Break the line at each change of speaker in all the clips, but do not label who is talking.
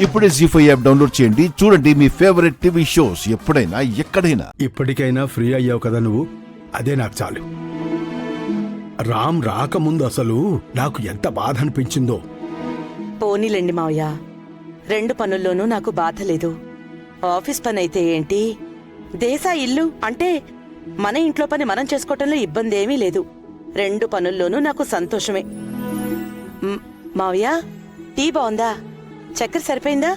ఇప్పుడే జీ5 app download చేయండి. చూడండి మీ ఫేవరెట్ టీవీ షోస్ ఎప్పుడైనా ఎక్కడైనా.
ఇప్పటికైనా ఫ్రీ అయ్యావు కదా నువ్వు, అదే నాకు చాలు. రామ్ రాకముందు అసలు నాకు ఎంత బాధ అనిపించిందో.
పోనీలేండి మావయ్య, 2 పనుల్లోనూ నాకు బాధ లేదు. ఆఫీస్ పని అయితే ఏంటి, దేశా ఇల్లు అంటే మన ఇంట్లో పని మనం చేసుకోవటంలో ఇబ్బంది ఏమీ లేదు. 2 పనుల్లోనూ నాకు సంతోషమే. మావయ్య, టీ బాగుందా? చక్కెర సరిపోయిందా?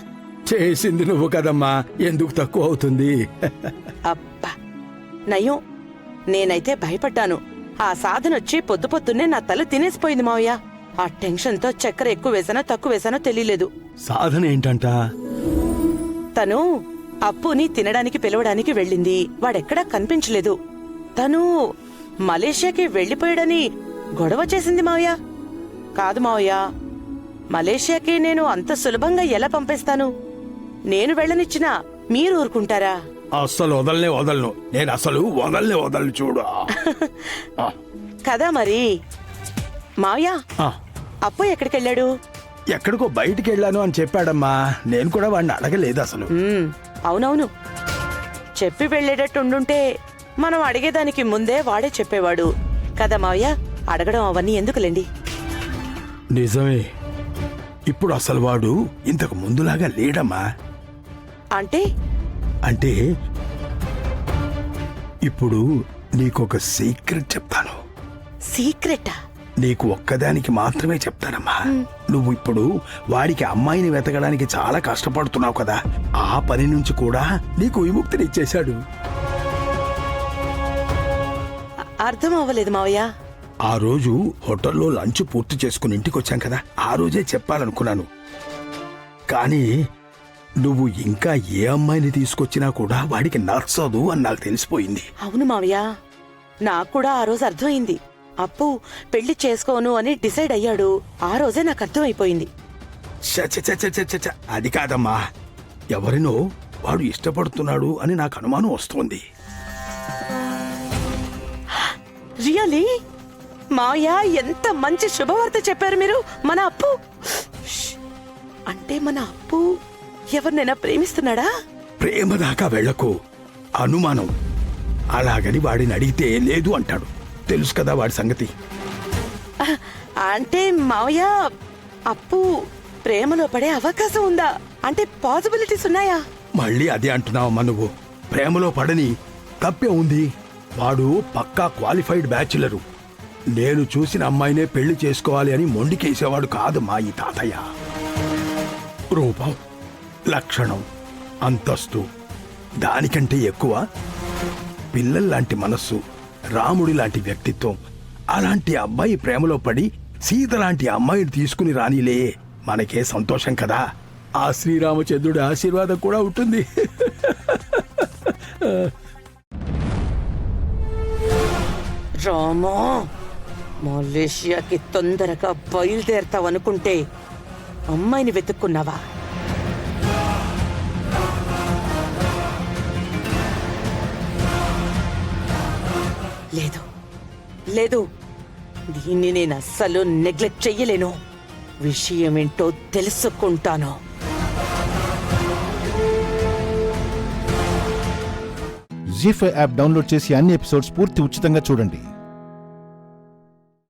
చేసింది నువ్వు కదమ్మా, ఎందుకు తక్కువ అవుతుంది?
అబ్బా నయం, నేనైతే భయపడ్డాను. ఆ సాధనొచ్చి పొద్దున్నే నా తల తినేసిపోయింది మావయ్య. ఆ టెన్షన్తో చక్కెర ఎక్కువ వేసానో తక్కువ వేసానో తెలియలేదు.
సాధన ఏంటంట?
తను అప్పుని తినడానికి పిలవడానికి వెళ్ళింది. వాడెక్కడా కనిపించలేదు. తను మలేషియాకి వెళ్లిపోయాడని గొడవ చేసింది మావయ్య. కాదు మావయ్య, మలేషియాకి నేను అంత సులభంగా ఎలా పంపేస్తాను? నేను వెళ్ళనిచ్చినా మీరు ఊరుకుంటారా?
అస్సలు వదలను. నేను అసలు వదలను చూడు.
కదా మరి. మావయ్య, అప్పు ఎక్కడికెళ్ళాడు?
ఎక్కడికో బయటికి వెళ్ళాను అని చెప్పాడమ్మా. నేను కూడా వాడిని అడగలేదు అసలు.
అవునవును, చెప్పి వెళ్ళేటట్టుండుంటే మనం అడిగేదానికి ముందే వాడే చెప్పేవాడు కదా మావయ్య. అడగడం అవన్నీ ఎందుకులేండి.
నిజమే, ఇప్పుడు అసలు వాడు ఇంతకు ముందులాగా లేడమ్మా. అంటే ఇప్పుడు నీకొక సీక్రెట్ చెప్తాను.
సీక్రెటా?
నీకు ఒక్కదానికి మాత్రమే చెప్తానమ్మా. నువ్వు ఇప్పుడు వాడికి అమ్మాయిని వెతకడానికి చాలా కష్టపడుతున్నావు కదా, ఆ పని నుంచి కూడా నీకు విముక్తినిచ్చేశాడు.
అర్థం అవ్వలేదు మావయ్య.
ఆ రోజు హోటల్లో లంచ్ పూర్తి చేసుకుని ఇంటికి వచ్చాం కదా, ఆ రోజే చెప్పాలనుకున్నాను. కానీ నువ్వు ఇంకా ఏ అమ్మాయిని తీసుకొచ్చినా కూడా వాడికి నచ్చదు అని నాకు తెలిసిపోయింది.
అవును మావయ్య, నాకు కూడా ఆ రోజు అర్థమైంది. అప్పు పెళ్లి చేసుకోను అని డిసైడ్ అయ్యాడు. ఆ రోజే నాకు అర్థమైపోయింది.
అది కాదమ్మా, ఎవరినో వాడు ఇష్టపడుతున్నాడు అని నాకు అనుమానం వస్తోంది.
రియలీ? మావయ్య, ఎంత మంచి శుభవార్త చెప్పారు మీరు. మన అప్పు అంటే మన అప్పు ఎవరినైనా ప్రేమిస్తున్నాడా?
ప్రేమ దాకా వెళ్లకు, అనుమానం. అలాగని వాడిని అడిగితే లేదు అంటాడు. తెలుసు కదా వాడి సంగతి.
అంటే మావయ్య, అప్పు ప్రేమలో పడే అవకాశం ఉందా? అంటే పాసిబిలిటీస్ ఉన్నాయా?
మళ్ళీ అదే అంటున్నావమ్మా నువ్వు. ప్రేమలో పడని తప్పే ఉంది. వాడు పక్కా క్వాలిఫైడ్ బ్యాచులరు. నేను చూసిన అమ్మాయినే పెళ్లి చేసుకోవాలి అని మొండికేసేవాడు కాదు మా ఈ తాతయ్య. రూపం, లక్షణం, అంతస్తు, దానికంటే ఎక్కువ పిల్లల్లాంటి మనస్సు, రాముడి లాంటి వ్యక్తిత్వం. అలాంటి అబ్బాయి ప్రేమలో పడి సీత లాంటి అమ్మాయిని తీసుకుని రానిలే, మనకే సంతోషం కదా. ఆ శ్రీరామచంద్రుడి ఆశీర్వాదం కూడా ఉంటుంది.
రామా, మలేషియాకి తొందరగా బయలుదేరతావనుకుంటే అమ్మాయిని వెతుక్కున్నావా? లేదు లేదు, దీన్ని నేను అస్సలు నెగ్లెక్ట్ చెయ్యలేను. విషయమేంటో తెలుసుకుంటాను.
జీ5 యాప్ డౌన్లోడ్ చేసి అన్ని ఎపిసోడ్స్ పూర్తి ఉచితంగా చూడండి.